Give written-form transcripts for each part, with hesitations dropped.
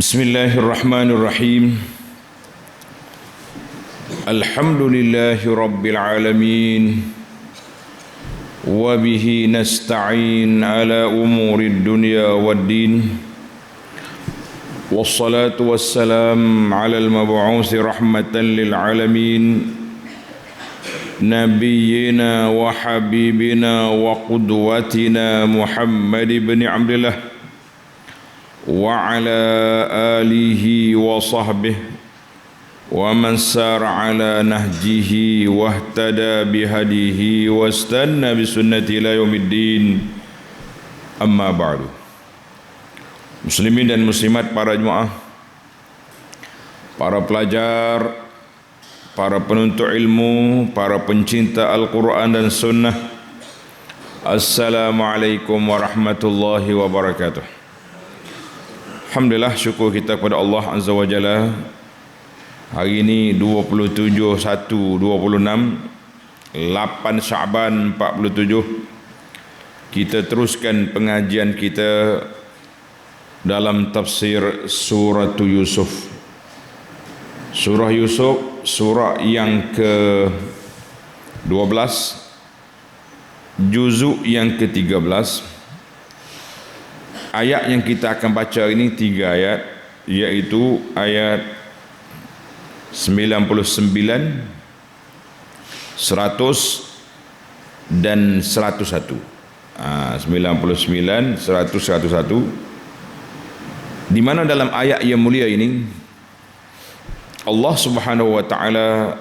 Bismillahirrahmanirrahim. Alhamdulillahi rabbil alamin. Wa bihi nasta'in ala umurid dunya waddin. Wassalatu wassalam ala al-mab'uuthi rahmatan lil alamin. Nabiyyina wa habibina wa qudwatina Muhammad ibn Abdullah wa ala alihi wa sahbihi wa man sara ala nahjihi wa ihtada bihadihi wa istanna bisunnati ila yaumiddin. Amma ba'du. Muslimin dan muslimat, para jemaah, para pelajar, para penuntut ilmu, para pencinta Al-Quran dan Sunnah, Assalamualaikum warahmatullahi wabarakatuh. Alhamdulillah, syukur kita kepada Allah Azza wa Jalla. Hari ini 27/1/26, 8 Syaban 47. Kita teruskan pengajian kita dalam tafsir surah Yusuf. Surah Yusuf, surah yang ke-12, juzuk yang ke-13. Ayat yang kita akan baca ini 3 ayat, iaitu ayat 99, 100 dan 101. 99, 100, 101. Di mana dalam ayat yang mulia ini Allah Subhanahu wa taala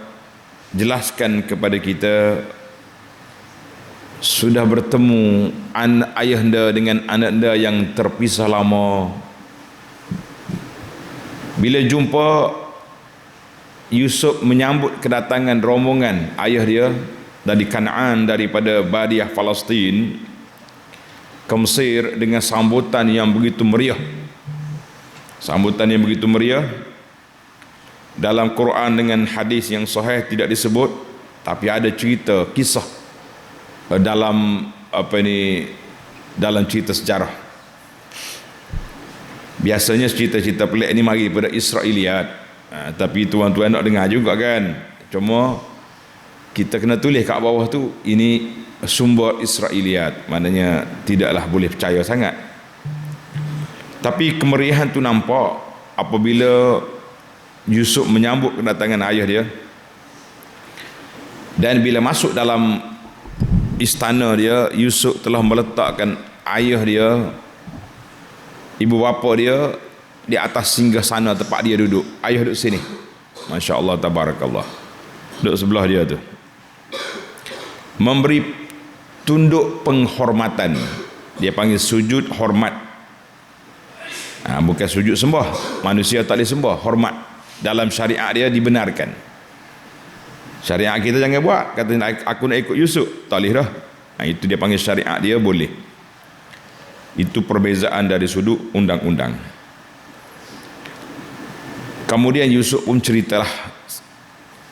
jelaskan kepada kita sudah bertemu ayahanda dengan anaknya yang terpisah lama. Bila jumpa, Yusuf menyambut kedatangan rombongan ayah dia dari Kanaan, daripada Badiah Palestin ke Mesir, dengan sambutan yang begitu meriah. Sambutan yang begitu meriah. Dalam Quran dengan hadis yang sahih tidak disebut, tapi ada cerita, kisah dalam dalam cerita sejarah. Biasanya cerita-cerita pelik ni mari daripada Israiliyat, tapi tuan-tuan nak dengar juga kan. Cuma kita kena tulis kat bawah tu, ini sumber Israiliyat, maknanya tidaklah boleh percaya sangat. Tapi kemeriahan tu nampak apabila Yusuf menyambut kedatangan ayah dia. Dan bila masuk dalam istana dia, Yusuf telah meletakkan ayah dia, ibu bapa dia di atas singgasana tempat dia duduk. Ayah duduk sini. Masya Allah, tabarakallah. Duduk sebelah dia tu. Memberi tunduk penghormatan. Dia panggil sujud hormat. Bukan sujud sembah. Manusia tak boleh sembah. Hormat. Dalam syariat dia dibenarkan. Syariat kita jangan buat, kata aku nak ikut Yusuf, tak boleh dah. Itu dia panggil syariat dia, boleh. Itu perbezaan dari sudut undang-undang. Kemudian Yusuf pun ceritalah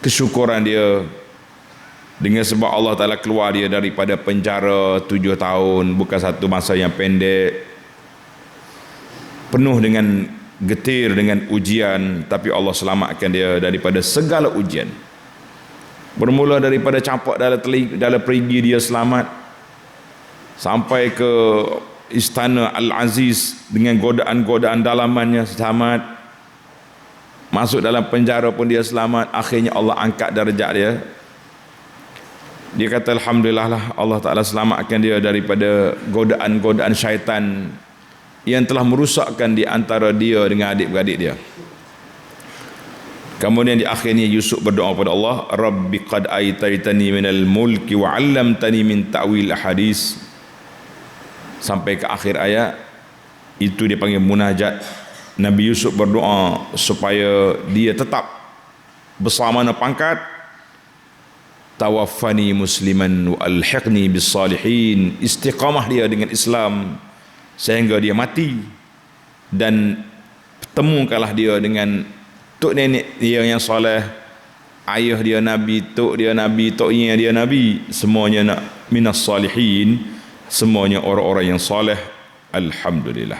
kesyukuran dia dengan sebab Allah Ta'ala keluar dia daripada penjara 7 tahun, bukan satu masa yang pendek, penuh dengan getir, dengan ujian, tapi Allah selamatkan dia daripada segala ujian. Bermula daripada campak dalam perigi dia selamat, sampai ke istana Al-Aziz dengan godaan-godaan dalamannya selamat, masuk dalam penjara pun dia selamat. Akhirnya Allah angkat darjat dia. Dia kata alhamdulillah lah, Allah Ta'ala selamatkan dia daripada godaan-godaan syaitan yang telah merusakkan di antara dia dengan adik-beradik dia. Kemudian di akhirnya Yusuf berdoa kepada Allah, Rabbi qad aitaitani minal mulki wa 'allamtani min ta'wil ahadis. Sampai ke akhir ayat. Itu dia panggil munajat. Nabi Yusuf berdoa supaya dia tetap bersamana pangkat, tawaffani musliman wa alhiqni bis salihin. Istiqamah dia dengan Islam sehingga dia mati, dan temukanlah dia dengan tok nenek dia yang soleh, ayah dia Nabi, tok dia Nabi, toknya dia Nabi, semuanya nak minas salihin, semuanya orang-orang yang soleh. Alhamdulillah.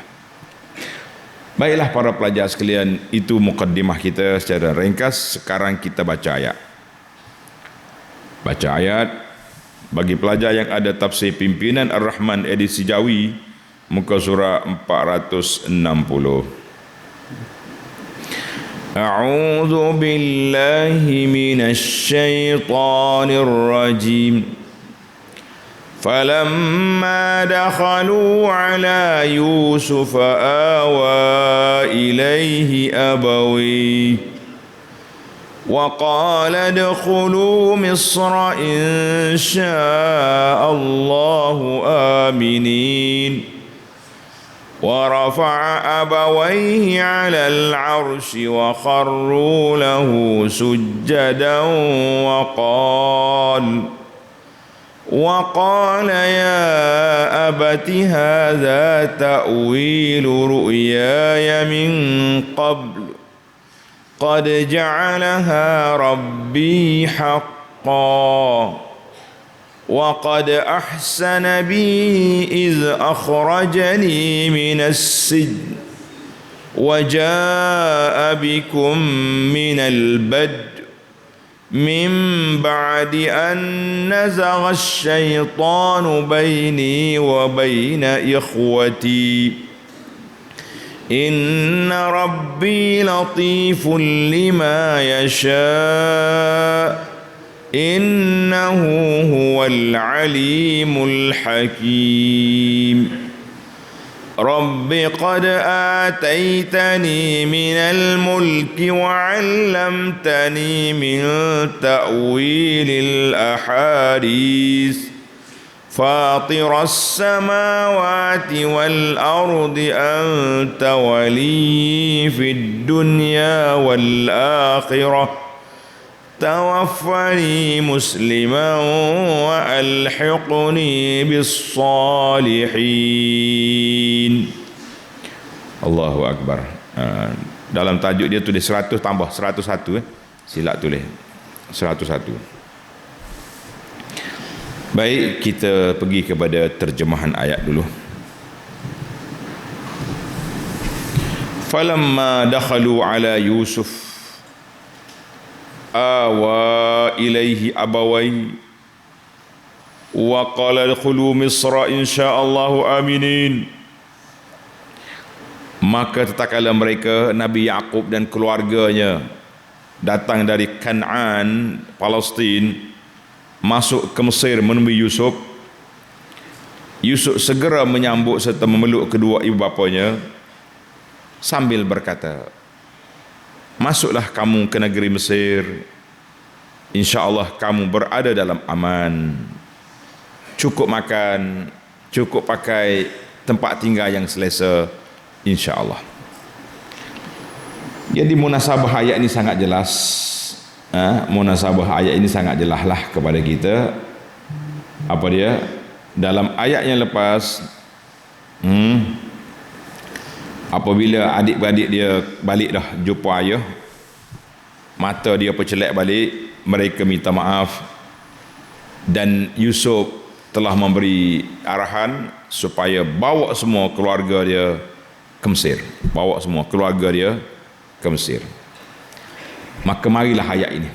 Baiklah para pelajar sekalian, itu mukaddimah kita secara ringkas. Sekarang kita baca ayat. Baca ayat. Bagi pelajar yang ada tafsir Pimpinan Ar-Rahman edisi Jawi, muka surah 460. A'udzu billahi minasy syaithanir rajim. فلما دخلوا على يوسف آوى إليه أبويه وقال ادخلوا مصر إن شاء الله آمنين ورفع أبويه على العرش وخروا له سجدا وقال يا أبت هذا تأويل رؤياي من قبل قد جعلها ربي حقا وقد أحسن بي إذ أخرجني من السجن وجاء بكم من البدء من بعد أن نزغ الشيطان بيني وبين إخوتي إن ربي لطيف لما يشاء إنه هو العليم الحكيم رب قد آتيتني من الملك وعلمتني من تأويل الأحاديث فاطر السماوات والأرض أنت ولي في الدنيا والآخرة توفني مسلما وألحقني بالصالحين. Allahu Akbar. Dalam tajuk dia tulis 100 tambah 101 silap tulis 101. Baik, kita pergi kepada terjemahan ayat dulu. Falamma dakhalu ala Yusuf awa ilaihi abawai wa qala adkhulu misra insyaallahu aminin. Maka tatkala mereka Nabi Yaqub dan keluarganya datang dari Kan'an, Palestin, masuk ke Mesir menemui Yusuf, Yusuf segera menyambut serta memeluk kedua ibu bapanya sambil berkata, masuklah kamu ke negeri Mesir, insya-Allah kamu berada dalam aman, cukup makan, cukup pakai, tempat tinggal yang selesa, insya-Allah. Jadi munasabah ayat ini sangat jelas. Munasabah ayat ini sangat jelas lah kepada kita. Apa dia? Dalam ayat yang lepas, apabila adik-beradik dia balik dah jumpa ayah, mata dia percelak balik, mereka minta maaf, dan Yusuf telah memberi arahan supaya bawa semua keluarga dia ke Mesir, bawa semua keluarga dia ke Mesir. Maka marilah ayat ini.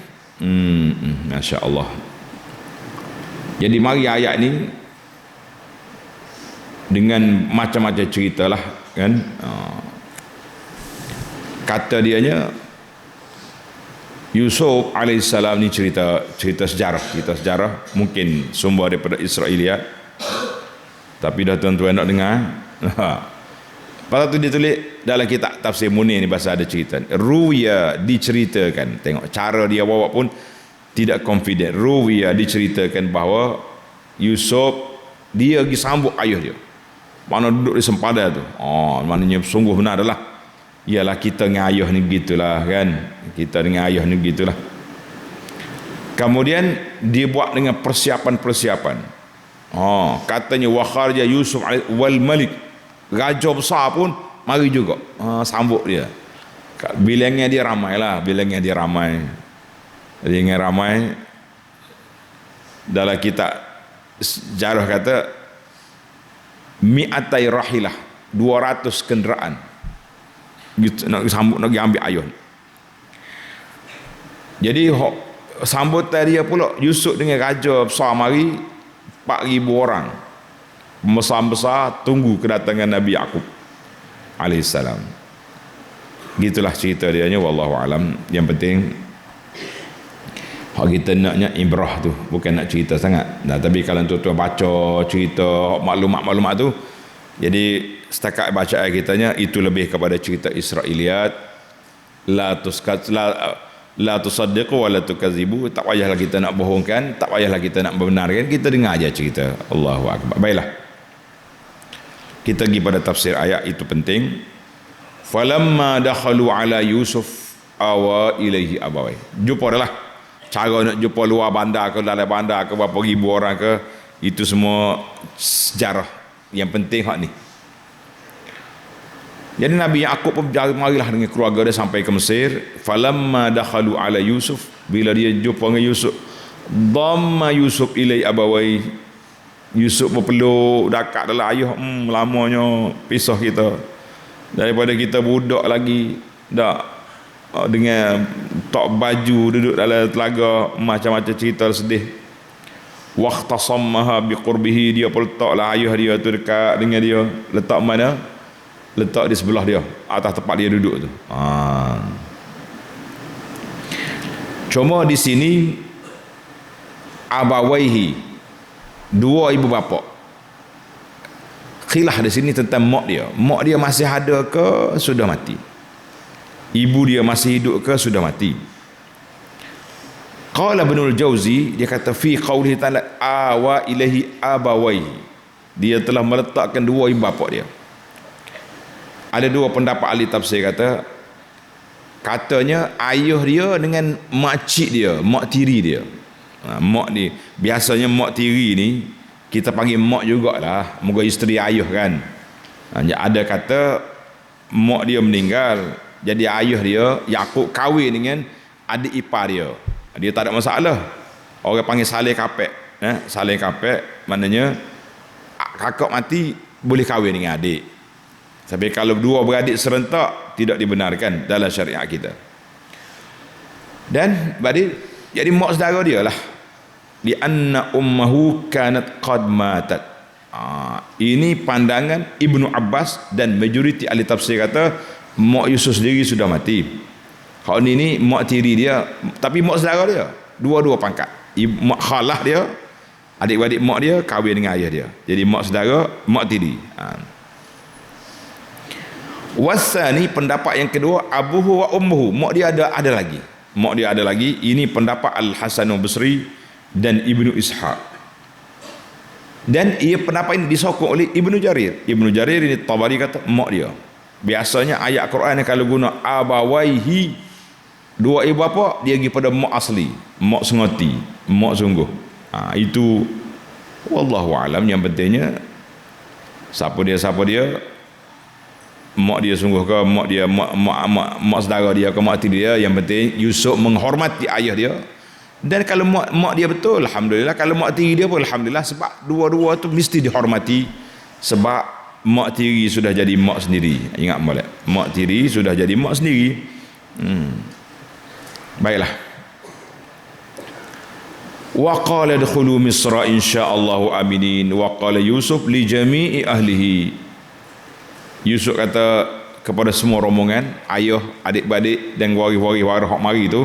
Masya Allah. Jadi mari ayat ini dengan macam-macam ceritalah, kan? Kata dianya, Yusuf alaihissalam ni cerita sejarah, mungkin sumber daripada Israiliyat, tapi dah tuan-tuan nak dengar. Pasal tu dia tulis dalam kitab tafsir Munir ni, bahasa ada cerita ruwiya, diceritakan. Tengok cara dia bawa pun tidak confident. Ruwiya, diceritakan bahawa Yusuf dia pergi sambut ayah dia, mana duduk di sempadan tu. Maknanya sungguh benar adalah, ialah kita dengan ayah ni begitulah, kan? Kita dengan ayah ni begitulah. Kemudian dia buat dengan persiapan-persiapan. Katanya wa kharaja Yusuf wal malik, raja besar pun mari juga sambut dia. Bilangnya dia ramai lah, bilangnya dia ramai. Dalam kitab sejarah kata mi'atai rahilah, 200 kenderaan. nak sambut nak pergi ambil ayah. Jadi sambutan dia pula Yusuf dengan raja besar mari 4,000 orang besar-besar tunggu kedatangan Nabi Yaqub alaihissalam. Gitulah cerita dia nya, wallahu alam. Yang penting hak kita naknya ibrah tu, bukan nak cerita sangat. Nah, tapi kalau tuan-tuan baca cerita maklumat-maklumat tu, jadi setakat bacaan kitanya itu lebih kepada cerita Israiliyat. La tusaddiqu wa la tukadzibu. Tak payahlah kita nak bohongkan, tak payahlah kita nak membenarkan, kita dengar aja cerita. Allahu akbar. Baiklah, kita pergi pada tafsir ayat, itu penting. Falamma dakhalu ala Yusuf awa ilaihi abawai. Jumpa dah lah. Cara nak jumpa luar bandar ke dalam bandar ke berapa ribu orang ke, itu semua sejarah. Yang penting hak ni. Jadi Nabi Yaqub pun marilah dengan keluarga dia sampai ke Mesir. Falamma dakhalu ala Yusuf, bila dia jumpa dengan Yusuf, dhamma Yusuf ilai abawai. Yusuf berpeluk dekat dalam ayah. Lamanya pisah kita daripada kita budak lagi dak, dengan tok baju duduk dalam telaga, macam-macam cerita sedih. Waqtasammaha biqurbihi, dia pun letaklah ayah dia tu dekat dengan dia. Letak mana? Letak di sebelah dia, atas tempat dia duduk tu. Cuma di sini abawaihi, dua ibu bapa. Khilaf di sini tentang mak dia. Mak dia masih ada ke sudah mati? Ibu dia masih hidup ke sudah mati? Qala Ibnul Jauzi, dia kata fi qaulihi ta'ala awa ilahi abawaihi, dia telah meletakkan dua ibu bapa dia. Ada dua pendapat ahli tafsir katanya ayah dia dengan makcik dia, mak tiri dia. Mak ni biasanya mak tiri ni kita panggil mak jugalah, moga isteri ayah kan. Ada kata mak dia meninggal, jadi ayah dia Yaqub kahwin dengan adik ipar dia. Dia tak ada masalah. Orang panggil saleh kapek. Saleh kapek maknanya kakak mati boleh kahwin dengan adik. Tapi kalau dua beradik serentak tidak dibenarkan dalam syariat kita. Dan jadi mak saudara dia lah. Li anna ummuhu kanat qad matat. Ini pandangan Ibnu Abbas dan majoriti ahli tafsir kata mak Yusuf sendiri sudah mati. Hak ni mak tiri dia, tapi mak saudara dia, dua-dua pangkat. Mak khalah dia, adik-adik mak dia kahwin dengan ayah dia. Jadi mak saudara, mak tiri. Wasani, pendapat yang kedua, abuhu wa ummuhu, mak dia ada lagi. Mak dia ada lagi. Ini pendapat Al-Hasan Al-Basri dan Ibnu Ishaq. Dan ia pendapat ini disokong oleh Ibnu Jarir. Ibnu Jarir ini Tabari kata mak dia. Biasanya ayat Quran kalau guna abawaihi, dua ibu bapa, dia pergi pada mak asli, mak sengoti, mak sungguh. Itu wallahu alam. Yang pentingnya siapa dia, mak dia sungguh ke mak dia mak saudara dia ke mak tiri dia, yang penting Yusuf menghormati ayah dia. Dan kalau mak dia betul, alhamdulillah. Kalau mak tiri dia pun alhamdulillah, sebab dua-dua tu mesti dihormati, sebab mak tiri sudah jadi mak sendiri. Ingat molek, mak tiri sudah jadi mak sendiri. Baiklah. Wa qala adkhulu misra insyaallahu aminin wa qala Yusuf li jami'i ahlihi. Yusuf kata kepada semua rombongan, ayah, adik-beradik dan waris-waris hak mari tu,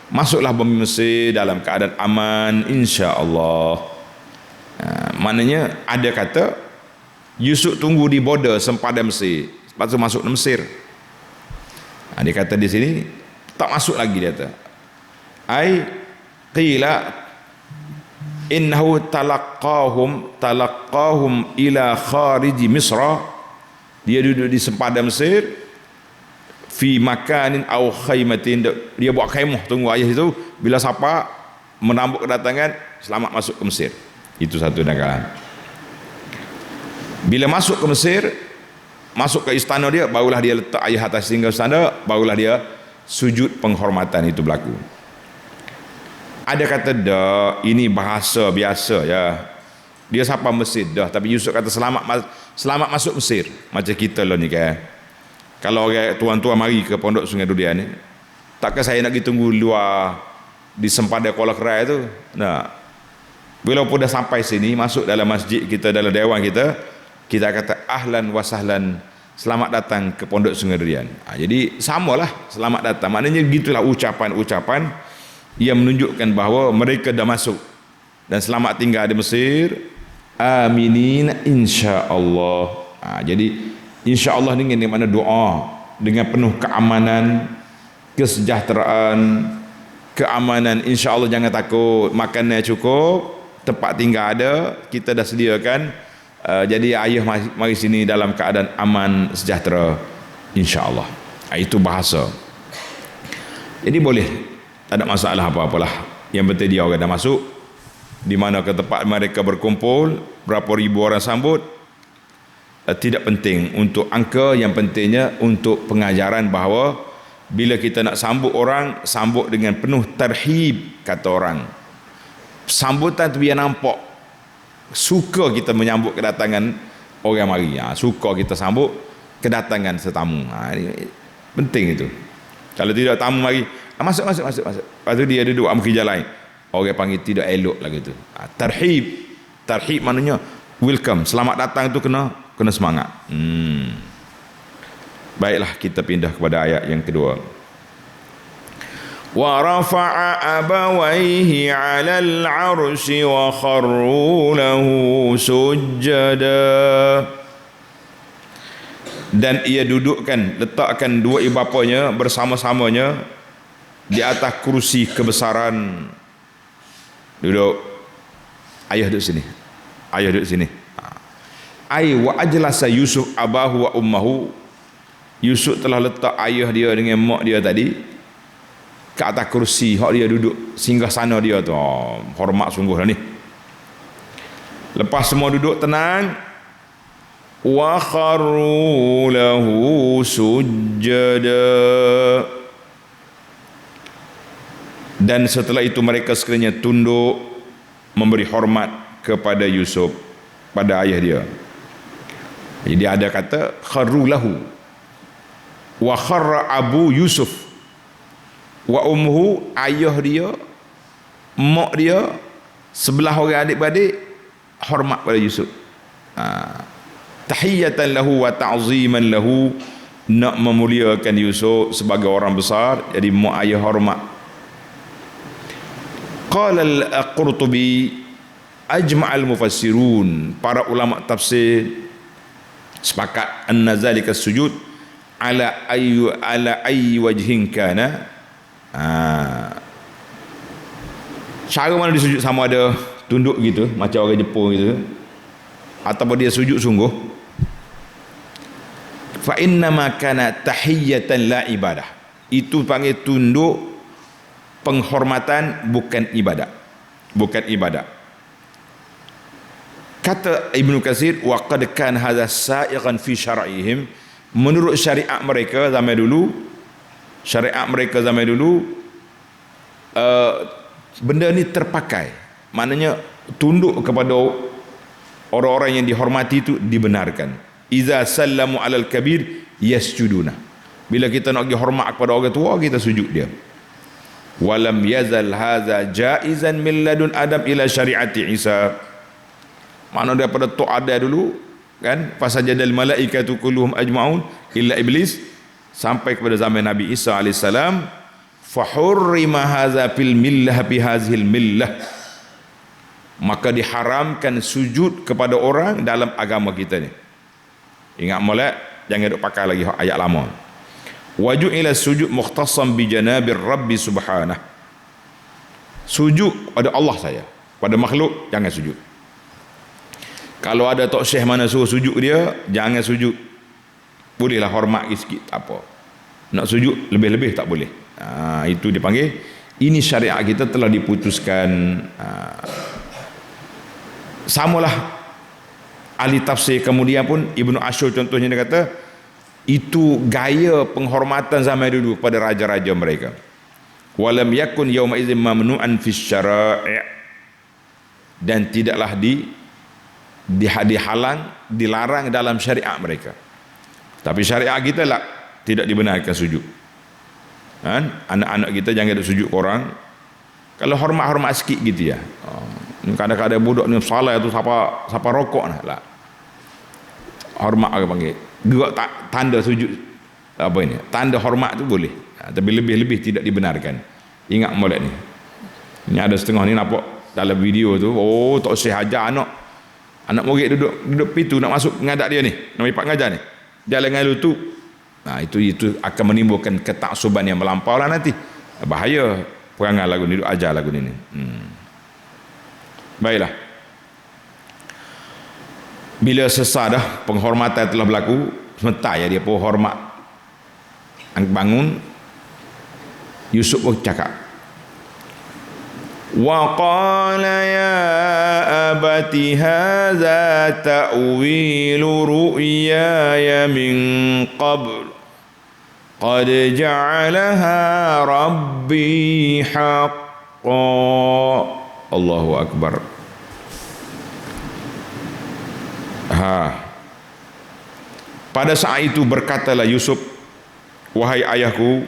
masuklah bumi Mesir dalam keadaan aman insya-Allah. Maknanya ada kata Yusuf tunggu di border sempadan Mesir, lepas tu masuk ke Mesir. Dia kata di sini tak masuk lagi, dia kata ai qila innahu talaqahum ila khariji Misra. Dia duduk di sempadan Mesir fi makanin au khaymatin, dia buat khaimah tunggu ayah itu, bila siapa menambut kedatangan selamat masuk ke Mesir. Itu satu negara. Bila masuk ke Mesir, masuk ke istana dia, barulah dia letak ayah atas tinggal istana, barulah dia sujud penghormatan itu berlaku. Ada kata dah, ini bahasa biasa ya. Dia sapa Mesir dah, tapi Yusuf kata selamat masuk Mesir. Macam kita lah ni kan. Kalau orang tuan-tuan mari ke Pondok Sungai Durian ni, takkan saya nak pergi tunggu luar di sempadan Kuala Kerai tu. Nah, bila pun dah sampai sini, masuk dalam masjid kita, dalam dewan kita, kita kata ahlan wa sahlan, selamat datang ke Pondok Sungai Durian. Jadi samalah selamat datang. Maknanya gitulah ucapan-ucapan yang menunjukkan bahawa mereka dah masuk dan selamat tinggal di Mesir. Aminin insya-Allah. Jadi insya-Allah ni dengan mana doa dengan penuh keamanan, kesejahteraan, keamanan. Insya-Allah jangan takut, makanan cukup, tempat tinggal ada, kita dah sediakan. Jadi ayah mari sini dalam keadaan aman sejahtera, insya-Allah. Itu bahasa. Jadi boleh, tak ada masalah apa-apalah. Yang penting dia orang dah masuk, di mana ke tempat mereka berkumpul, berapa ribu orang sambut, tidak penting untuk angka. Yang pentingnya untuk pengajaran bahawa bila kita nak sambut orang, sambut dengan penuh tarhib, kata orang. Sambutan tu biar nampak suka kita menyambut kedatangan orang mari. Suka kita sambut kedatangan tetamu. Ini penting itu. Kalau tidak, tamu mari, masuk. Lepas tu dia duduk meja lain, orang panggil tidak elok lagi tu. Tarhib maknanya welcome, selamat datang tu kena semangat. Baiklah, kita pindah kepada ayat yang kedua. Wa rafa'a abawaihi 'alal 'arsy wa kharru lahu sujada. Dan ia letakkan dua ibu bapanya bersama-samanya di atas kursi kebesaran. Duduk. Ayah duduk sini. Ai wa ajlasa Yusuf abahu wa ummahu. Yusuf telah letak ayah dia dengan mak dia tadi ke atas kursi hak dia duduk, singgah sana dia tu. Hormat sungguh lah ni. Lepas semua duduk tenang, wa kharru lahu sujada. Dan setelah itu mereka sekalian tunduk memberi hormat kepada Yusuf, pada ayah dia. Jadi ada kata kharru lahu, wa kharra abu Yusuf wa ummuhu, ayah dia, mak dia, sebelah orang adik-beradik hormat pada Yusuf. Tahiyatan lahu wa ta'ziman lahu, nak memuliakan Yusuf sebagai orang besar. Jadi mak ayah hormat. Qala al-Qurtubi, ajma'al mufassirun, para ulama tafsir sepakat anna zalika sujud ala ayyi wajhin kana. Cara mana dia sujud, sama ada tunduk gitu macam orang Jepun gitu, ataupun dia sujud sungguh. Fa inna ma kana tahiyatan la ibadah. Itu panggil tunduk penghormatan, bukan ibadat. Kata Ibnu Katsir, wa qad kan hadza sa'iqan fi syar'ihim. Menurut syariat mereka zaman dulu, benda ni terpakai. Maknanya tunduk kepada orang-orang yang dihormati itu dibenarkan. Iza sallamu alal kabir yasjuduna. Bila kita nak pergi hormat kepada orang tua, kita sujud dia. Walam yazal hadza jaizan min ladun Adam ila syariati Isa. Makna daripada tok ada dulu kan, fasajadal malaikatu kulluhum ajmaun illa iblis, sampai kepada zaman Nabi Isa alaihissalam, fahurrima hadza fil millah bi hazil millah, maka diharamkan sujud kepada orang dalam agama kita ni. Ingat molek, jangan duk pakai lagi ayat lama. Waju ila sujud mukhtassam bi janabir rabbi subhanah. Sujud pada Allah saya, pada makhluk jangan sujud. Kalau ada tok syekh mana suruh sujud dia, jangan sujud. Bolehlah hormat sikit, tak apa. Nak sujud lebih-lebih tak boleh. Itu dipanggil, ini syariat kita telah diputuskan. Samalah ahli tafsir kemudian pun, Ibnu Ashur contohnya dia kata, itu gaya penghormatan zaman dulu kepada raja-raja mereka. Walam yakun yawma idzin mamnu'an fi syara'i', dan tidaklah dihalang, dilarang dalam syariat mereka. Tapi syariat kita lah tidak dibenarkan sujud. Kan? Anak-anak kita jangan ada sujud orang. Kalau hormat-hormat sikit gitu ya. Kadang-kadang budak ni salah tu siapa rokok lah. Hormat orang panggil. Gerak tanda sujud apa ini? Tanda hormat tu boleh. Tapi lebih-lebih tidak dibenarkan. Ingat molek ni. Ini ada setengah ni nampak dalam video tu, oh tak usah hajar anak murid duduk pintu nak masuk ngadak dia ni, nak lipat ngajar ni. Jalan dengan lutut. Nah, itu akan menimbulkan ketaksuban yang melampau lah nanti. Bahaya perangai lagu ni, duduk ajar lagu ni. Baiklah. Bila selesai dah penghormatan telah berlaku, sementara ya dia pun hormat. Bangun, Yusuf pun cakap, wa qala ya abati hadza ta'wilu ru'yaya min qabl qad ja'alaha rabbi haqqan. Allahu akbar. Pada saat itu berkatalah Yusuf, wahai ayahku,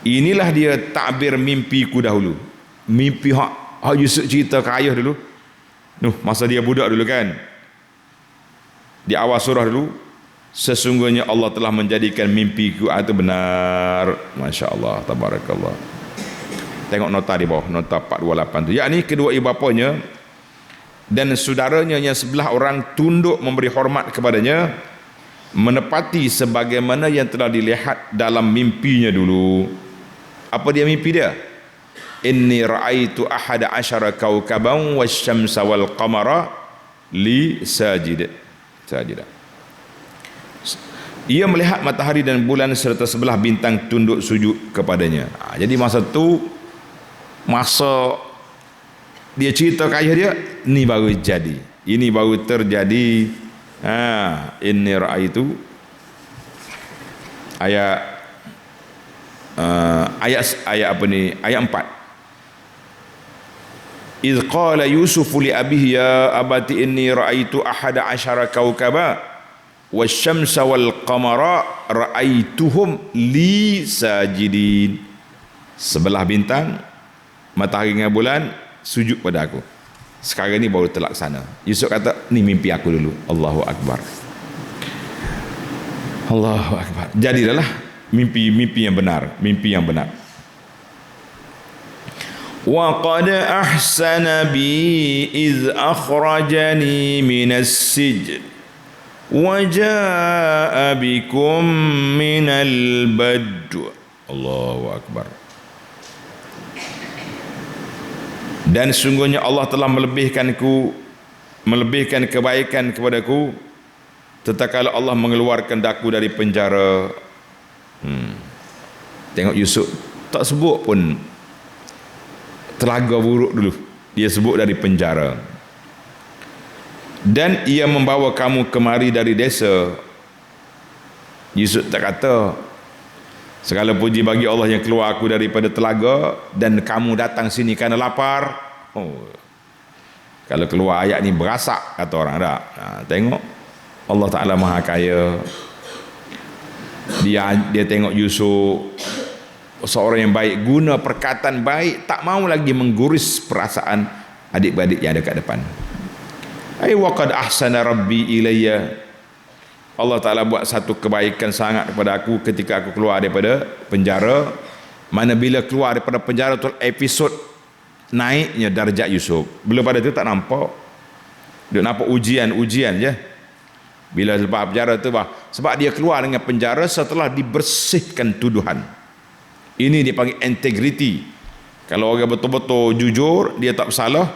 inilah dia takbir mimpiku dahulu. Mimpi hak Yusuf cerita ke ayah dulu. Masa dia budak dulu kan. Di awal surah dulu, sesungguhnya Allah telah menjadikan mimpiku itu benar. Masya Allah, tabarakallah. Tengok nota di bawah, nota 428 tu. Yakni kedua ibu bapanya dan saudaranya yang sebelah orang tunduk memberi hormat kepadanya, menepati sebagaimana yang telah dilihat dalam mimpinya dulu. Apa dia mimpi dia? Inni ra'aitu ahada asyara kawkaban wasyamsa wal qamara li sajida. Ia melihat matahari dan bulan serta sebelah bintang tunduk sujud kepadanya. Jadi masa tu, masa dia cerita ke ayah dia, ni baru jadi. Ini baru terjadi. Inni ra'aitu ayat apa ni? Ayat 4. إذ قال يوسف لأبيه يا أبت إني رأيت أحد عشر كوكبا والشمس والقمر رأيتهم لي ساجدين. Sebelah bintang, matahari dengan bulan sujud pada aku. Sekarang ni baru terlaksana. Yusuf kata, ni mimpi aku dulu. Allahu Akbar. Allahu Akbar. Jadilah mimpi yang benar, mimpi yang benar. Wa qad ahsana bi iz akhrajani minas sijn wa jaa bikum minal badw. Allahu Akbar. Dan sungguhnya Allah telah melebihkan kebaikan kepadaku tatkala Allah mengeluarkan daku dari penjara. Tengok Yusuf tak sebut pun telaga buruk dulu, dia sebut dari penjara. Dan ia membawa kamu kemari dari desa. Yusuf tak kata segala puji bagi Allah yang keluar aku daripada telaga dan kamu datang sini kerana lapar. Kalau keluar ayat ni berasak kata orang tak. Tengok Allah Ta'ala Maha Kaya. Dia tengok Yusuf seorang yang baik, guna perkataan baik, tak mau lagi mengguris perasaan adik-beradik yang ada kat depan. Ai waqad ahsana rabbi ilayya. Allah Ta'ala buat satu kebaikan sangat kepada aku ketika aku keluar daripada penjara. Mana bila keluar daripada penjara tu episod naiknya darjat Yusuf. Belum pada tu tak nampak. Dia nampak ujian je. Bila lepas penjara tu sebab dia keluar dengan penjara setelah dibersihkan tuduhan. Ini dipanggil integriti. Kalau orang betul-betul jujur, dia tak bersalah,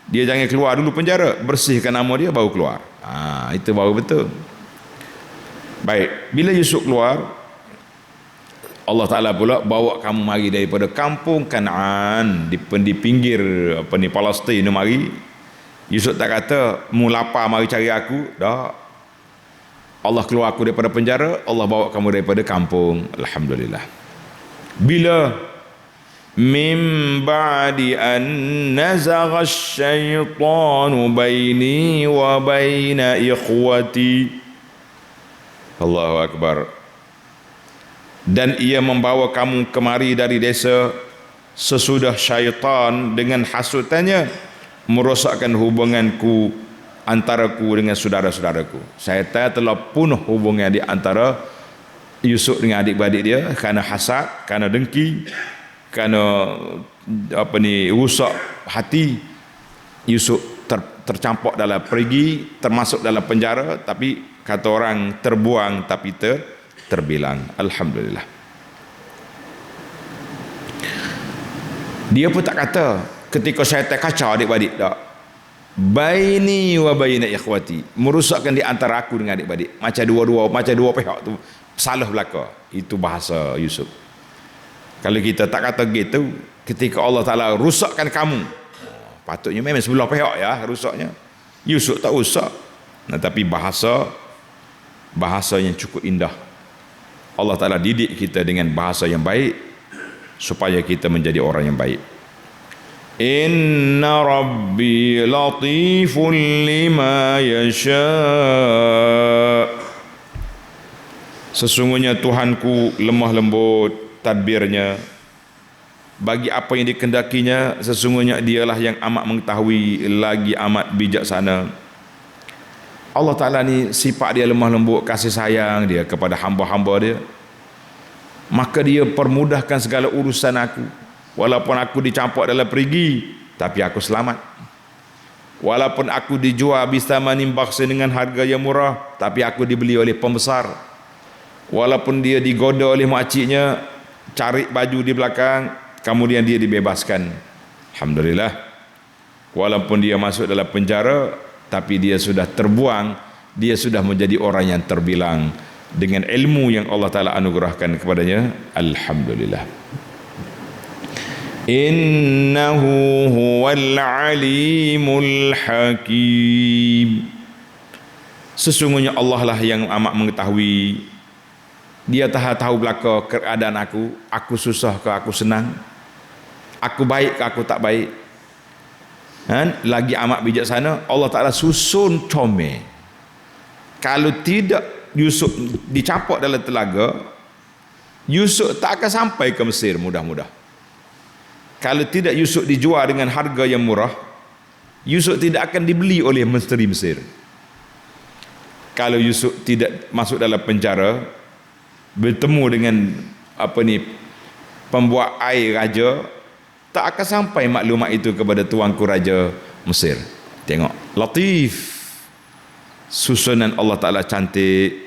dia jangan keluar dulu penjara, bersihkan nama dia baru keluar. Itu baru betul. Baik, bila Yusuf keluar, Allah Ta'ala pula bawa kamu mari daripada kampung Kanaan di pinggir Palestin ni mari. Yusuf tak kata mu lapar mari cari aku, dah. Allah keluar aku daripada penjara, Allah bawa kamu daripada kampung. Alhamdulillah. Bila min ba'di an nazagha asy-syaitanu baini wa baina ikhwati. Allahu Akbar. dan ia membawa kamu kemari dari desa sesudah syaitan dengan hasutannya merosakkan hubunganku antaraku dengan saudara-saudaraku. Syaitan telah punuh hubungan di antara Yusuf dengan adik-beradik dia kerana hasad, kerana dengki, kerana rusak hati. Yusuf tercampur dalam perigi, termasuk dalam penjara, tapi kata orang terbuang tapi terbilang. Alhamdulillah. Dia pun tak kata ketika syaitan kacau adik-beradik, tak. Baini wa baina ikhwati, merusakkan di antara aku dengan adik-beradik. Macam dua pihak tu salah belaka. Itu bahasa Yusuf. Kalau kita tak kata gitu, ketika Allah Ta'ala rusakkan kamu, patutnya memang sebelah pihak ya rusaknya. Yusuf tak rusak. Nah, tapi bahasa yang cukup indah. Allah Ta'ala didik kita dengan bahasa yang baik supaya kita menjadi orang yang baik. Inna Rabbi latifun lima yasha. Sesungguhnya Tuhanku lemah lembut tadbirnya bagi apa yang dikendakinya. Sesungguhnya dialah yang amat mengetahui lagi amat bijaksana. Allah Ta'ala ni sifat dia lemah lembut, kasih sayang dia kepada hamba-hamba dia. Maka dia permudahkan segala urusan aku. Walaupun aku dicampur dalam perigi, tapi aku selamat. Walaupun aku dijual bisamanin baksa dengan harga yang murah, tapi aku dibeli oleh pembesar. Walaupun dia digoda oleh makciknya, cari baju di belakang, kemudian dia dibebaskan. Alhamdulillah. Walaupun dia masuk dalam penjara, tapi dia sudah terbuang, dia sudah menjadi orang yang terbilang dengan ilmu yang Allah Ta'ala anugerahkan kepadanya. Alhamdulillah. Innahu huwal alimul hakim. Sesungguhnya Allah lah yang amat mengetahui. Dia tahu belaka keadaan aku susah ke aku senang, aku baik ke aku tak baik. Lagi amat bijaksana, Allah Ta'ala susun comel. Kalau tidak Yusuf dicampur dalam telaga, Yusuf tak akan sampai ke Mesir mudah-mudah. Kalau tidak Yusuf dijual dengan harga yang murah, Yusuf tidak akan dibeli oleh menteri Mesir. Kalau Yusuf tidak masuk dalam penjara, bertemu dengan pembuat air raja, tak akan sampai maklumat itu kepada tuanku raja Mesir. Tengok, latif. Susunan Allah Ta'ala cantik.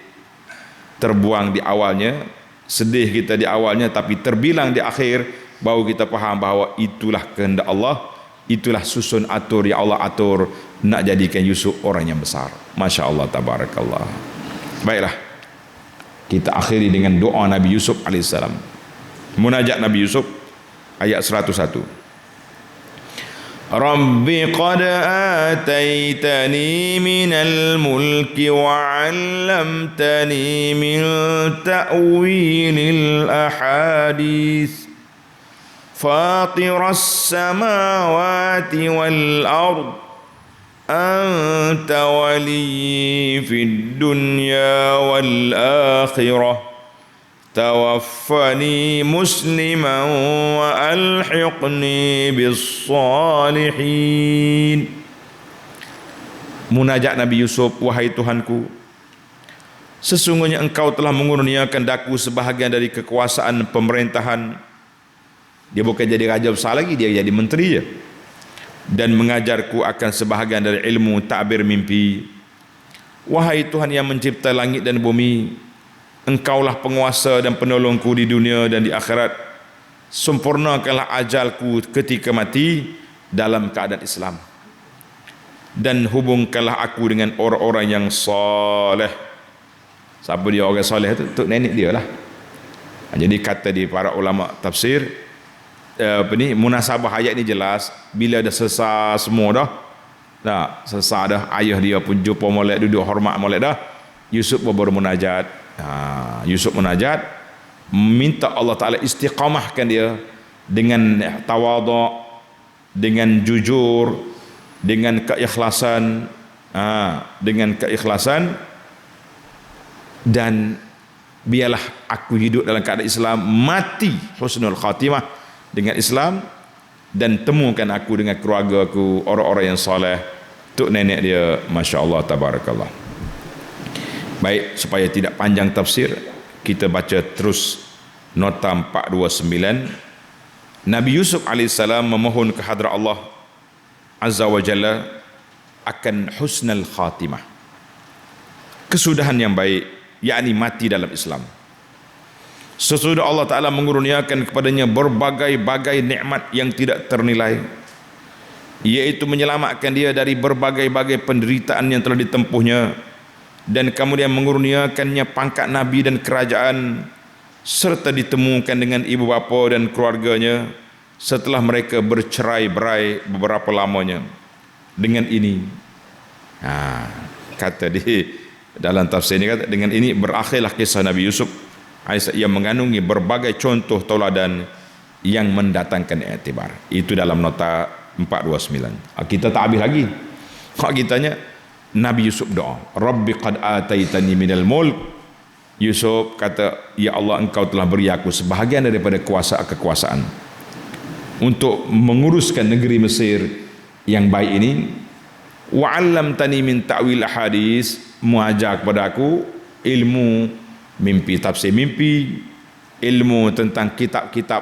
Terbuang di awalnya, sedih kita di awalnya, tapi terbilang di akhir. Baru kita faham bahawa itulah kehendak Allah, itulah susun atur yang Allah atur nak jadikan Yusuf orang yang besar. Masya Allah, tabarakallah. Baiklah, kita akhiri dengan doa Nabi Yusuf AS. Munajat Nabi Yusuf ayat 101. Rabbi qad ataitani minal mulki wa 'allamtani min ta'wilil ahadits fatiras samawati wal ard anta waliyyi fid dunya wal akhirah tawaffani musliman wa alhiqni bis salihin. Munajat Nabi Yusuf, wahai Tuhanku, sesungguhnya engkau telah mengurniakan daku sebahagian dari kekuasaan pemerintahan. Dia bukan jadi raja besar lagi, dia jadi menteri je. Dan mengajarku akan sebahagian dari ilmu ta'bir mimpi. Wahai Tuhan yang mencipta langit dan bumi, engkaulah penguasa dan penolongku di dunia dan di akhirat. Sempurnakanlah ajalku ketika mati dalam keadaan Islam. Dan hubungkanlah aku dengan orang-orang yang soleh. Siapa dia orang soleh tu? Tok nenek dia lah. Jadi kata di para ulama tafsir, munasabah ayat ni jelas. Bila dah selesai semua dah selesai dah, ayah dia pun jumpa molek, duduk hormat molek dah, Yusuf baru munajat. Yusuf munajat, minta Allah Ta'ala istiqamahkan dia dengan tawaduk, dengan jujur, dengan keikhlasan, dan biarlah aku hidup dalam keadaan Islam, mati husnul khatimah dengan Islam, dan temukan aku dengan keluarga aku orang-orang yang soleh. Tok nenek dia, Masya Allah, tabarakallah. Baik, supaya tidak panjang tafsir, kita baca terus nota 429. Nabi Yusuf AS memohon ke hadrat Allah Azza wa Jalla akan husnul khatimah, kesudahan yang baik, yakni mati dalam Islam. Sesudah Allah Ta'ala mengurniakan kepadanya berbagai-bagai nikmat yang tidak ternilai, iaitu menyelamatkan dia dari berbagai-bagai penderitaan yang telah ditempuhnya, dan kemudian mengurniakannya pangkat Nabi dan kerajaan, serta ditemukan dengan ibu bapa dan keluarganya setelah mereka bercerai-berai beberapa lamanya. Dengan ini, kata di dalam tafsir ini, kata dengan ini berakhirlah kisah Nabi Yusuf yang mengandungi berbagai contoh tauladan yang mendatangkan iktibar. Itu dalam nota 429. Kita tak habis lagi. Hak kitanya Nabi Yusuf doa, Rabbi qad ataitani minal mulk. Yusuf kata, ya Allah, engkau telah beri aku sebahagian daripada kekuasaan untuk menguruskan negeri Mesir yang baik ini. Wa 'allamtani min ta'wil hadis, mengajar kepada aku ilmu mimpi, tafsir mimpi, ilmu tentang kitab-kitab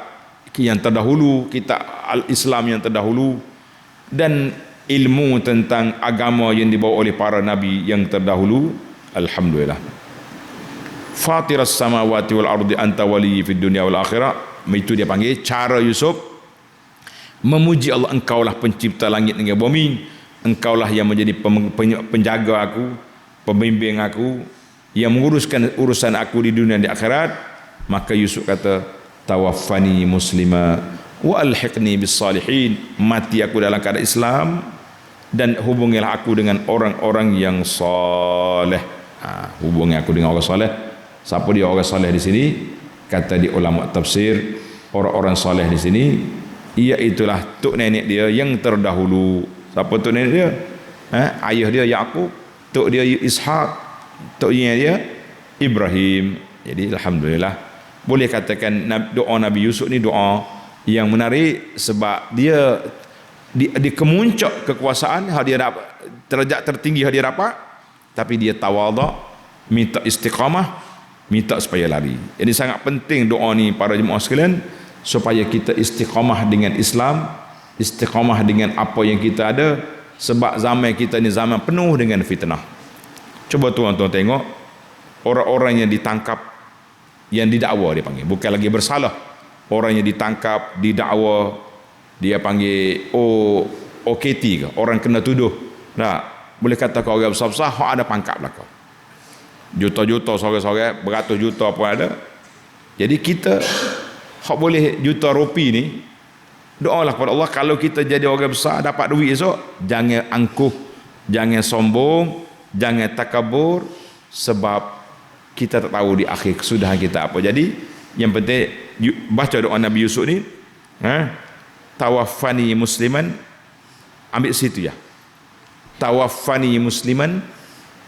yang terdahulu, kitab al-Islam yang terdahulu, dan ilmu tentang agama yang dibawa oleh para nabi yang terdahulu. Alhamdulillah. Fatiras samawati wal ardi anta wali fid dunya wal akhirah. Itu dia panggil cara Yusuf memuji Allah. Engkaulah pencipta langit dengan bumi, engkaulah yang menjadi penjaga aku, pembimbing aku, yang menguruskan urusan aku di dunia dan di akhirat. Maka Yusuf kata, tawaffani muslima wa alhiqni bis salihin, mati aku dalam keadaan Islam dan hubungilah aku dengan orang-orang yang soleh. Hubungi aku dengan orang soleh. Siapa dia orang soleh di sini? Kata di ulama tafsir, orang-orang soleh di sini iaitulah tok nenek dia yang terdahulu. Siapa tok nenek dia? Ayah dia Yaqub, tok dia Ishaq, toknya dia Ibrahim. Jadi alhamdulillah, boleh katakan doa Nabi Yusuf ni doa yang menarik, sebab dia di kemuncak kekuasaan, dia dapat derajat tertinggi, dia dapat, tapi dia tawaduk, minta istiqamah, minta supaya lari. Jadi sangat penting doa ni para jemaah sekalian, supaya kita istiqamah dengan Islam, istiqamah dengan apa yang kita ada, sebab zaman kita ni zaman penuh dengan fitnah. Coba tuan-tuan tengok orang-orang yang ditangkap, yang didakwa, dia panggil, bukan lagi bersalah, orang yang ditangkap, didakwa, dia panggil OKT ke, orang kena tuduh. Nah, boleh kata kau orang besar-besar, hak ada pangkat belakang, juta-juta, sore-sore, beratus juta pun ada. Jadi kita hak boleh juta rupiah ni, doalah kepada Allah, kalau kita jadi orang besar, dapat duit esok, jangan angkuh, jangan sombong, jangan takabur, sebab kita tak tahu di akhir kesudahan kita apa. Jadi yang penting baca doa Nabi Yusuf ni, tawaffani musliman, ambil situ ya, tawaffani musliman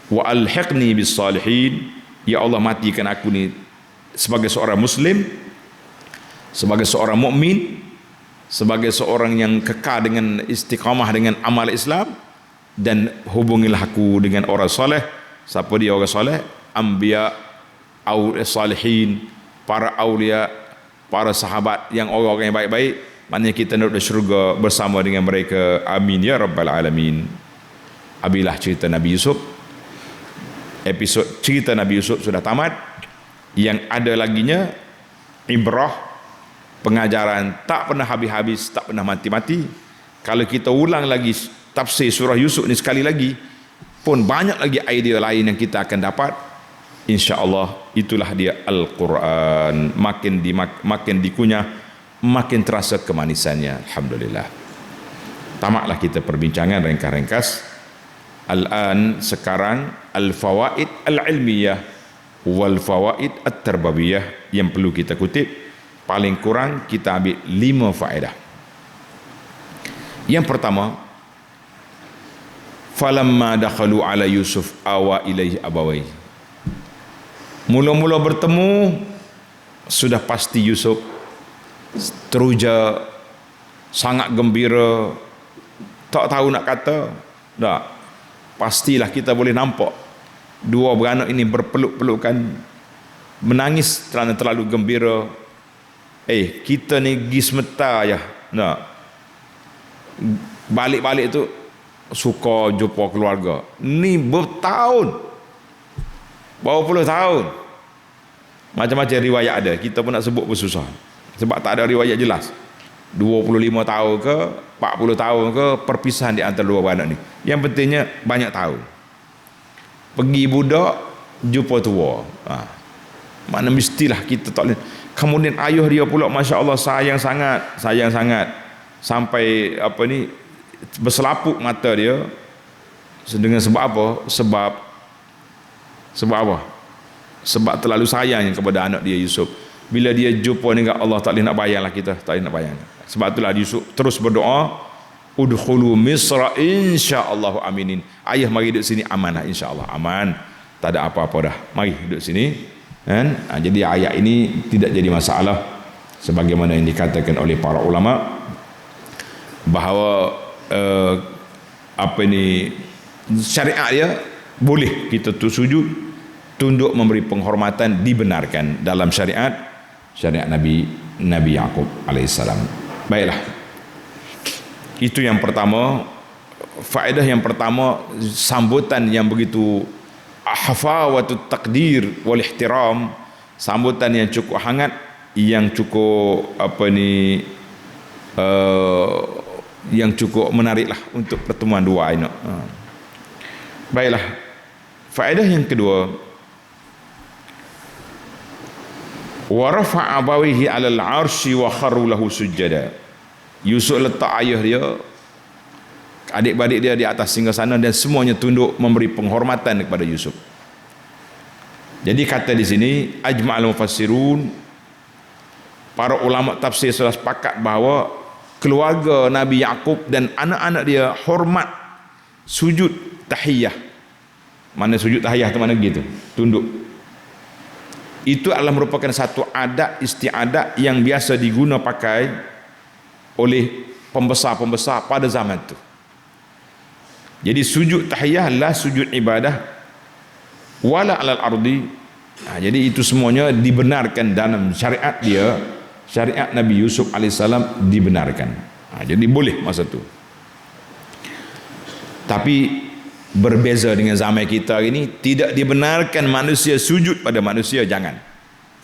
wa alhiqni bis salihin. Ya Allah, matikan aku ni sebagai seorang muslim, sebagai seorang mukmin, sebagai seorang yang kekal dengan istiqamah dengan amal Islam, dan hubungilah aku dengan orang soleh. Siapa dia orang soleh? Anbiya, salihin, para awliya, para sahabat yang orang-orang yang baik-baik. Maknanya kita nak ke syurga bersama dengan mereka. Amin ya rabbal alamin. Abilah cerita Nabi Yusuf. Episod cerita Nabi Yusuf sudah tamat. Yang ada laginya ibrah, pengajaran tak pernah habis-habis, tak pernah mati-mati. Kalau kita ulang lagi tafsir surah Yusuf ni sekali lagi, pun banyak lagi idea lain yang kita akan dapat. InsyaAllah itulah dia Al-Quran. Makin dikunyah, makin terasa kemanisannya. Alhamdulillah. Tamatlah kita perbincangan ringkas-ringkas. Al-an, sekarang al-fawaid al-ilmiyah wal fawaid at-tarbawiyah yang perlu kita kutip. Paling kurang kita ambil 5 faedah. Yang pertama, falamma dakhalu ala Yusuf awa ilaihi abawai. Mula-mula bertemu sudah pasti Yusuf teruja, sangat gembira, tak tahu nak kata. Tak, pastilah kita boleh nampak dua beranak ini berpeluk-pelukan, menangis kerana terlalu gembira. Kita ni pergi semeta ya. Nah, balik-balik tu suka jumpa keluarga. Ni bertahun, berapa puluh tahun. Macam-macam riwayat ada, kita pun nak sebut pun susah, sebab tak ada riwayat jelas. 25 tahun ke 40 tahun ke perpisahan di antara dua beranak ni. Yang pentingnya banyak tahun. Pergi budak jumpa tua. Mana mestilah kita tak boleh. Kemudian ayah dia pula Masya Allah sayang sangat sampai berselapuk mata dia. Dengan sebab apa? Sebab apa? Sebab terlalu sayang kepada anak dia Yusuf. Bila dia jumpa dengan Allah, tak boleh nak bayanglah kita, tak boleh nak bayang. Sebab itulah Yusuf terus berdoa, udkhulu Misra insyaallah aminin. Ayah mari duduk sini aman lah, insyaallah aman, tak ada apa-apa dah, mari duduk sini kan. Jadi ayat ini tidak jadi masalah, sebagaimana yang dikatakan oleh para ulama bahawa syariat dia boleh kita tu sujud, tunduk, memberi penghormatan, dibenarkan dalam syariat Nabi Yaqub alaihissalam. Baiklah, itu yang pertama. Faedah yang pertama, sambutan yang begitu hafawatut takdir wal ihtiram, sambutan yang cukup hangat, yang cukup yang cukup menariklah untuk pertemuan dua ini. Baiklah, faedah yang kedua, wa rafa'a abawihi 'alal 'arsy wa kharru lahu sujada. Yusuf letak ayah dia, adik-beradik dia di atas singgasana dan semuanya tunduk memberi penghormatan kepada Yusuf. Jadi kata di sini ajma'al mufassirun, para ulama tafsir sudah sepakat bahawa keluarga Nabi Yaqub dan anak-anak dia hormat sujud tahiyah. Mana sujud tahiyah tu mana gitu, tunduk. Itu adalah merupakan satu adat istiadat yang biasa diguna pakai oleh pembesar-pembesar pada zaman itu. Jadi sujud tahiyah lah sujud ibadah wala alal ardi. Jadi itu semuanya dibenarkan dalam syariat dia, syariat Nabi Yusuf alaihissalam dibenarkan. Jadi boleh masa tu. Tapi berbeza dengan zaman kita ini, tidak dibenarkan manusia sujud pada manusia, jangan.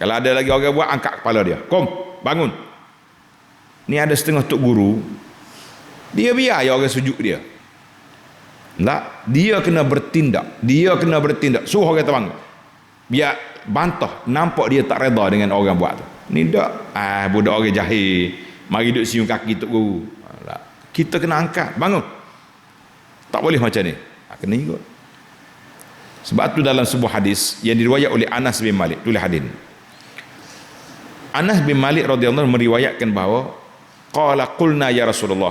Kalau ada lagi orang buat, angkat kepala dia, kom, bangun. Ni ada setengah tok guru, dia biar ya orang sujud dia. Tak, dia kena bertindak, suruh orang bangun. Biar bantah, nampak dia tak reda dengan orang buat tu. Ni tak, budak orang jahil, mari duduk siung kaki tok guru. Kita kena angkat, bangun. Tak boleh macam ni. Kena ikut. Sebab tu dalam sebuah hadis yang diriwayat oleh Anas bin Malik, tulis hadis. Anas bin Malik radhiyallahu anhu meriwayatkan bahawa qala qulna ya Rasulullah,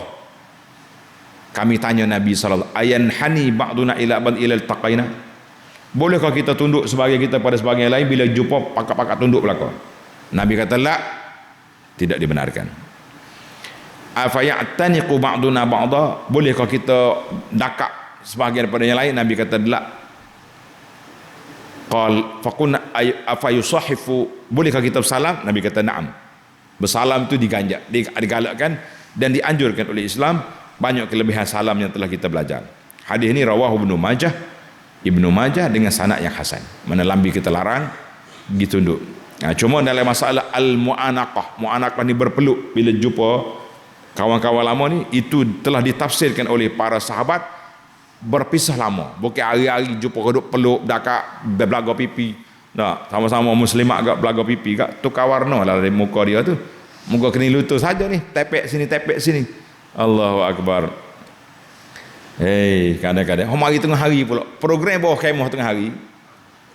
kami tanya Nabi sallallahu alaihi wasallam, ayanhani ba'duna ila bal ila taqaina, bolehkah kita tunduk sebagai kita pada sebagai lain bila jumpa pakat-pakat tunduk belaka? Nabi kata la, tidak dibenarkan. Afaya'taniqu ba'duna ba'da, bolehkah kita dakak sebahagian daripada yang lain? Nabi kata la. Qal faqulna afayusahifu, bolehkah kita bersalam? Nabi kata na'am. Bersalam itu digalakkan dan dianjurkan oleh Islam. Banyak kelebihan salam yang telah kita belajar. Hadis ini rawahu Ibnu Majah dengan sanad yang hasan. Mana lambi kita larang ditunduk. Cuma dalam masalah mu'anaqah ni berpeluk bila jumpa kawan-kawan lama ni, itu telah ditafsirkan oleh para sahabat berpisah lama, bukan hari-hari jumpa duduk peluk dakak belaga pipi. Tak, sama-sama muslimat agak belaga pipi gak tukar warna lah dari muka dia tu. Muka kena lutut saja ni, tepek sini. Allahu akbar. Kadang-kadang mari tengah hari pula, program bawah kemah tengah hari,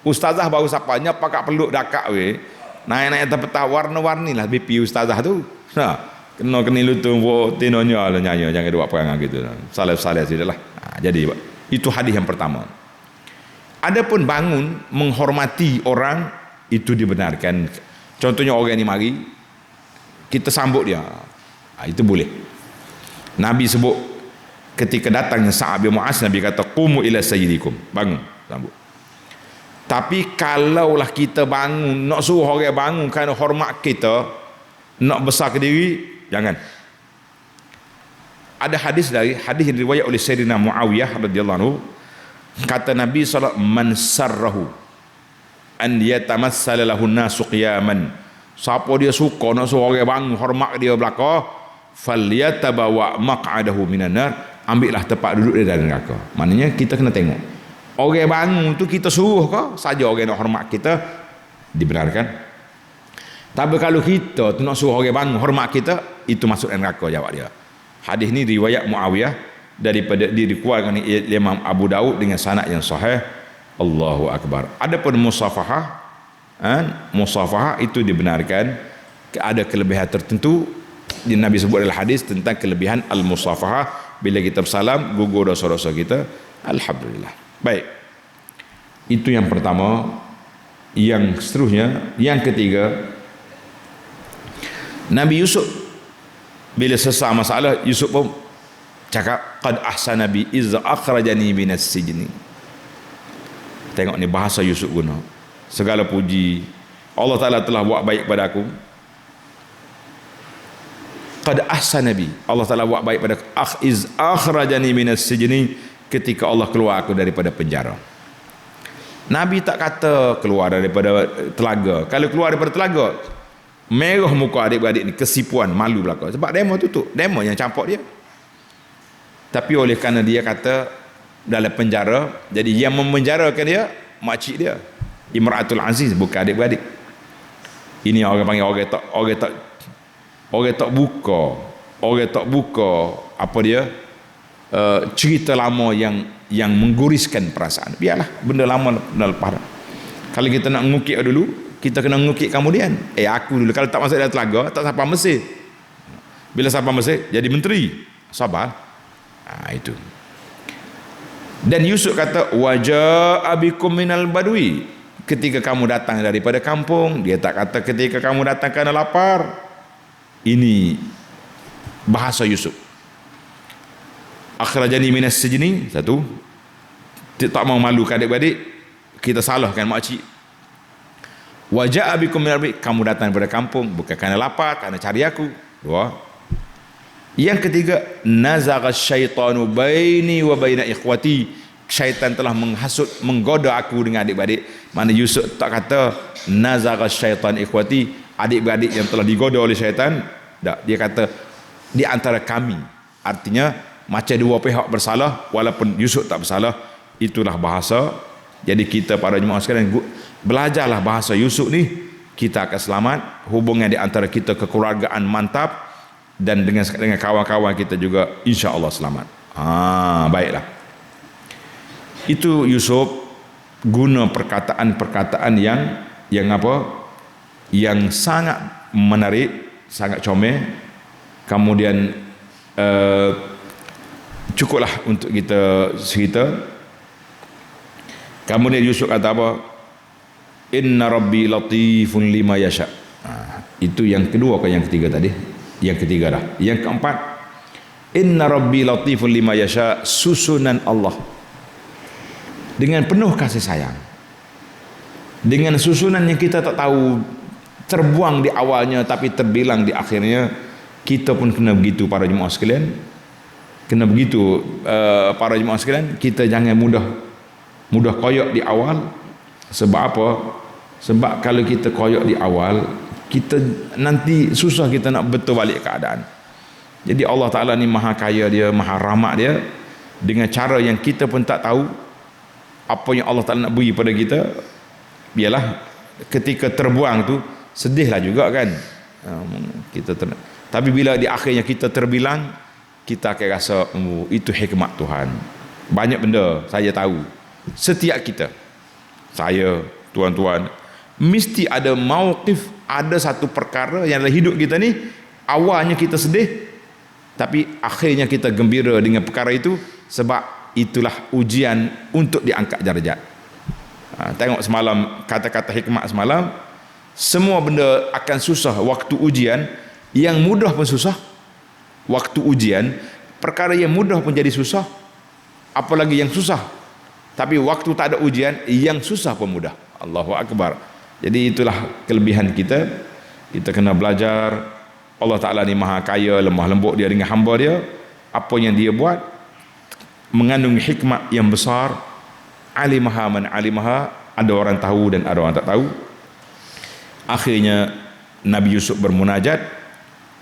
ustazah baru sapanya pakai peluk dakak we, naik-naik atas petah warna-warni lah pipi ustazah tu. Kena lutut tinonya lah nyanyi, jangan buat perangai gitu. Salah sudahlah. Jadi itu hadis yang pertama. Adapun bangun menghormati orang, itu dibenarkan. Contohnya orang ni mari, kita sambut dia, itu boleh. Nabi sebut ketika datangnya Sa'ad bin Mu'az, Nabi kata qumu ila sayyidikum, bangun sambut. Tapi kalaulah kita bangun, nak suruh orang bangun kerana hormat kita, nak besar ke diri, jangan. Ada hadis yang diriwayat oleh Sayyidina Muawiyah radhiyallahu anhu, kata Nabi sallallahu alaihi wasallam, man sarrahu an yatamassala lahu nasu qiyaman, siapa dia suka nak suruh orang bangun hormat dia belaka, falyatabawa maq'adahu minan nar, ambillah tempat duduk dia dalam neraka. Maknanya kita kena tengok orang bangun tu kita suruh ke saja orang nak hormat kita, dibenarkan. Tapi kalau kita tu nak suruh orang bangun hormat kita, itu masuk neraka, jawab dia. Hadis ni riwayat Muawiyah daripada dikeluarkan oleh Imam Abu Daud dengan sanad yang sahih. Allahu akbar. Adapun musafahah, musafahah itu dibenarkan, ada kelebihan tertentu. Nabi sebut dalam hadis tentang kelebihan al-musafahah, bila kita bersalam gugur dosa-dosa kita. Alhamdulillah. Baik, itu yang pertama. Yang seterusnya, yang ketiga, Nabi Yusuf bila selesai masalah, Yusuf pun cakap qad ahsana bi iz akhrajani minas sijni. Tengok ni bahasa Yusuf guna. Segala puji Allah Taala telah buat baik pada aku. Qad ahsana bi, Allah Taala buat baik pada aku. Iz akhrajani minas sijni, ketika Allah keluar aku daripada penjara. Nabi tak kata keluar daripada telaga. Kalau keluar daripada telaga, merah muka adik-beradik ni, kesipuan, malu belaka. Sebab demo tutup, demo yang campak dia. Tapi oleh kerana dia kata dalam penjara, jadi yang memenjarakan dia makcik dia, Imratul Aziz, bukan adik-beradik. Ini orang panggil orang tak buka apa dia, cerita lama yang mengguriskan perasaan. Biarlah benda lama dah lepas. Kalau kita nak ngukit dulu, kita kena ngukit kemudian. Aku dulu kalau tak masuk dalam telaga, tak sampai Mesir. Bila sampai Mesir jadi menteri, sabar. Itu. Dan Yusuf kata waja'a bikum minal badwi, ketika kamu datang daripada kampung. Dia tak kata ketika kamu datang kerana lapar. Ini bahasa Yusuf. Akhrajani minas sijni, satu, tak mau malukan adik-beradik, kita salahkan makcik. Waja'a bikum minal badwi, kamu datang daripada kampung bukan kerana lapar, kerana cari aku. Dua. Yang ketiga, nazagha syaitanu baini wa baina ikhwati, syaitan telah menghasut, menggoda aku dengan adik-beradik. Mana Yusuf tak kata nazagha syaitan ikhwati, adik-beradik yang telah digoda oleh syaitan. Tak, dia kata di antara kami. Artinya macam dua pihak bersalah walaupun Yusuf tak bersalah. Itulah bahasa. Jadi kita para jemaah sekalian, belajarlah bahasa Yusuf ni, kita akan selamat. Hubungan di antara kita kekeluargaan mantap, dan dengan kawan-kawan kita juga insya-Allah selamat. Baiklah. Itu Yusuf guna perkataan-perkataan yang apa? Yang sangat menarik, sangat comel. Kemudian cukuplah untuk kita cerita. Kemudian Yusuf kata apa? Inna rabbi latifun lima yasha. Itu yang kedua ke yang ketiga tadi? Yang ketiga dah. Yang keempat, inna rabbi latifun lima yasha, susunan Allah dengan penuh kasih sayang, dengan susunan yang kita tak tahu, terbuang di awalnya tapi terbilang di akhirnya. Kita pun kena begitu para jemaah sekalian. Kena begitu para jemaah sekalian. Kita jangan mudah koyak di awal. Sebab apa? Sebab kalau kita koyak di awal, kita nanti susah kita nak betul balik keadaan. Jadi Allah Ta'ala ni maha kaya dia, maha rahmat dia, dengan cara yang kita pun tak tahu apa yang Allah Ta'ala nak beri pada kita. Biarlah ketika terbuang tu sedihlah juga kan. Tapi bila di akhirnya kita terbilang, kita akan rasa itu hikmat Tuhan. Banyak benda saya tahu. Setiap kita, saya, tuan-tuan, mesti ada mauqif, ada satu perkara yang dalam hidup kita ni awalnya kita sedih tapi akhirnya kita gembira dengan perkara itu, sebab itulah ujian untuk diangkat darjat. Tengok semalam kata-kata hikmat semalam, semua benda akan susah waktu ujian. Yang mudah pun susah waktu ujian, perkara yang mudah pun jadi susah, apalagi yang susah. Tapi waktu tak ada ujian, yang susah pun mudah. Allahu Akbar. Jadi itulah kelebihan kita. Kita kena belajar. Allah Ta'ala ni maha kaya, lemah lembut dia dengan hamba dia. Apa yang dia buat mengandung hikmat yang besar. Alimaha man alimaha, ada orang tahu dan ada orang tak tahu. Akhirnya Nabi Yusuf bermunajat,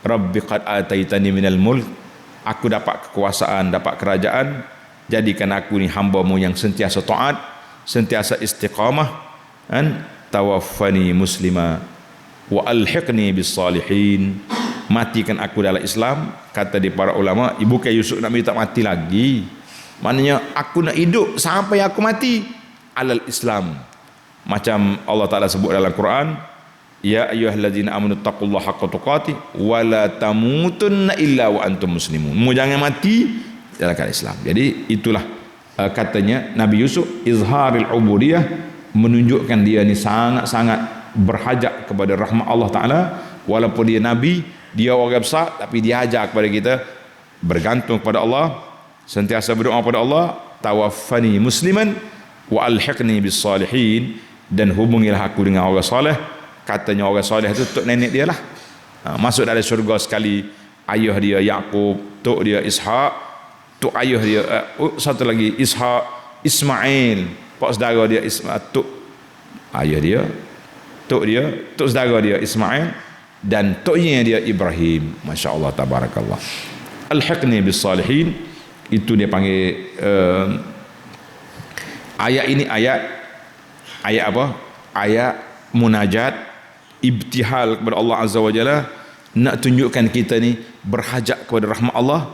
Rabbi qad ataitani minal mulk, aku dapat kekuasaan, dapat kerajaan, jadikan aku ni hamba-Mu yang sentiasa taat, sentiasa istiqamah, dan tawaffani muslima wa alhiqni bis salihin, matikan aku dalam Islam. Kata di para ulama, bukan Yusuf nak minta mati lagi, maknanya aku nak hidup sampai aku mati alal Islam. Macam Allah Ta'ala sebut dalam Quran, ya ayyuhallazina amanu taqullaha haqqa tuqatih wa la tamutunna illa wa antum muslimun. Mu jangan mati dalam keadaan Islam. Jadi itulah katanya Nabi Yusuf, izharil ubudiyah, menunjukkan dia ni sangat-sangat berhajat kepada rahmat Allah Ta'ala. Walaupun dia Nabi, dia orang besar, tapi dia ajar kepada kita bergantung kepada Allah, sentiasa berdoa kepada Allah, tawaffani musliman wa alhiqni bis salihin, dan hubungilah aku dengan orang soleh. Katanya orang soleh itu tok nenek dia lah, masuk dalam syurga sekali. Ayah dia Yaqub, tok dia Ishak, tok ayah dia satu lagi Ishak, Ismail, pak saudara dia tok ayah dia, tok saudara dia Ismail, dan toknya dia Ibrahim. Masya Allah, tabarakallah. Alhiqni bis salihin, itu dia panggil ayat ini ayat apa? Ayat munajat, ibtihal kepada Allah Azza wa Jalla, nak tunjukkan kita ni berhajat kepada rahmat Allah,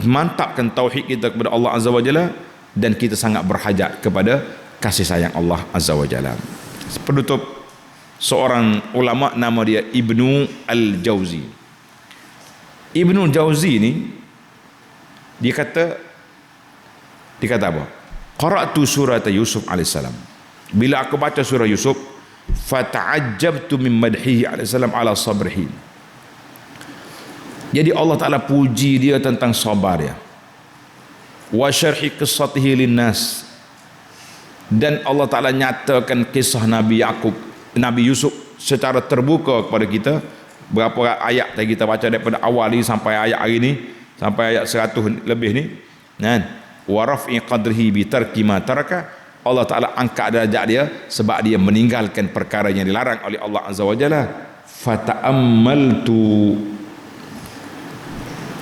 mantapkan tauhid kita kepada Allah Azza wa Jalla, dan kita sangat berhajat kepada kasih sayang Allah Azza wa Jalla. Penutup, seorang ulama nama dia Ibnu Al-Jauzi. Ibnu Al-Jauzi ni dia kata apa? Qara'tu surat Yusuf alaihissalam. Bila aku baca surah Yusuf, fata'ajjabtu min madhihi alaihissalam ala sabrihi. Jadi Allah Ta'ala puji dia tentang sabar ya. Wa syarhi qissatihi linnas, dan Allah Ta'ala nyatakan kisah Nabi Yusuf secara terbuka kepada kita. Berapa ayat tadi kita baca daripada awal ni sampai ayat hari ni, sampai ayat 100 lebih ni, kan? Wa raf'i qadrihi bi tarki ma taraka, Allah Ta'ala angkat darjat dia sebab dia meninggalkan perkara yang dilarang oleh Allah Azza wa Jalla. Fata'ammaltu,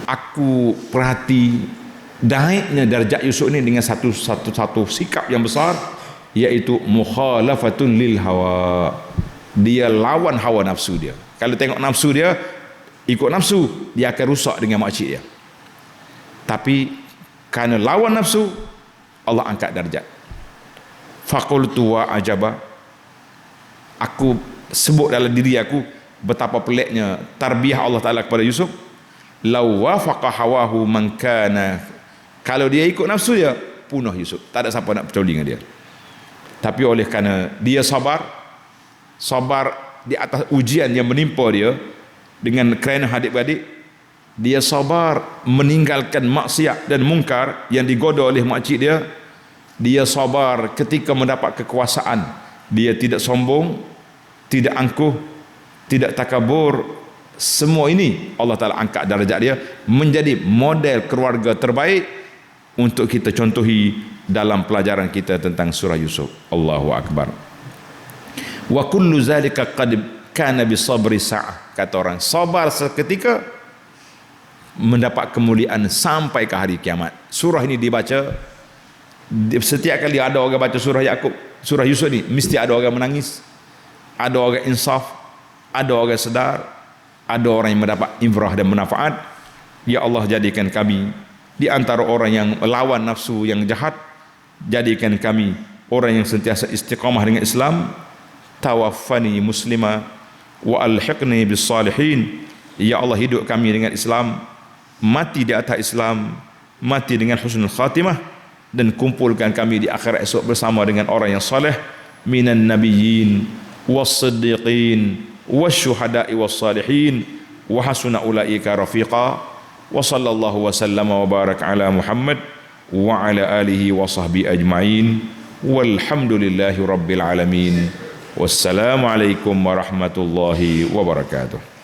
aku perhati naiknya darjat Yusuf ni dengan satu sikap yang besar, iaitu mukhalafatun lil hawa. Dia lawan hawa nafsu dia. Kalau tengok nafsu dia, ikut nafsu, dia akan rusak dengan maksud dia. Tapi kerana lawan nafsu, Allah angkat darjat. Faqultu wa ajaba, aku sebut dalam diri aku betapa peliknya tarbiyah Allah Ta'ala kepada Yusuf. Law wafaqa hawahu man kana, kalau dia ikut nafsu dia, punah Yusuf, tak ada siapa nak peduli dengan dia. Tapi oleh kerana dia sabar di atas ujian yang menimpa dia dengan kerana adik-beradik, dia sabar meninggalkan maksiat dan mungkar yang digoda oleh makcik dia. Dia sabar ketika mendapat kekuasaan, dia tidak sombong, tidak angkuh, tidak takabur. Semua ini Allah Ta'ala angkat darjat dia menjadi model keluarga terbaik untuk kita contohi dalam pelajaran kita tentang surah Yusuf. Allahu Akbar. Wa kullu zalika qad kana bi sabri sa'ah. Kata orang, sabar seketika mendapat kemuliaan sampai ke hari kiamat. Surah ini dibaca, setiap kali ada orang baca surah Yusuf ni, mesti ada orang menangis, ada orang insaf, ada orang sedar, ada orang yang mendapat ibrah dan manfaat. Ya Allah, jadikan kami di antara orang yang melawan nafsu yang jahat, jadikan kami orang yang sentiasa istiqamah dengan Islam. Tawaffani muslima wa alhiqni bis salihin. Ya Allah, hidup kami dengan Islam, mati di atas Islam, mati dengan husnul khatimah, dan kumpulkan kami di akhirat esok bersama dengan orang yang soleh minan nabiyyin was-siddiqin wasyuhada'i was-salihin wa hasuna ulaika rafiqa wa sallallahu wa sallama wa baraka ala Muhammad wa ala alihi wa sahbihi ajma'in walhamdulillahi rabbil alamin. Wassalamu alaikum warahmatullahi wabarakatuh.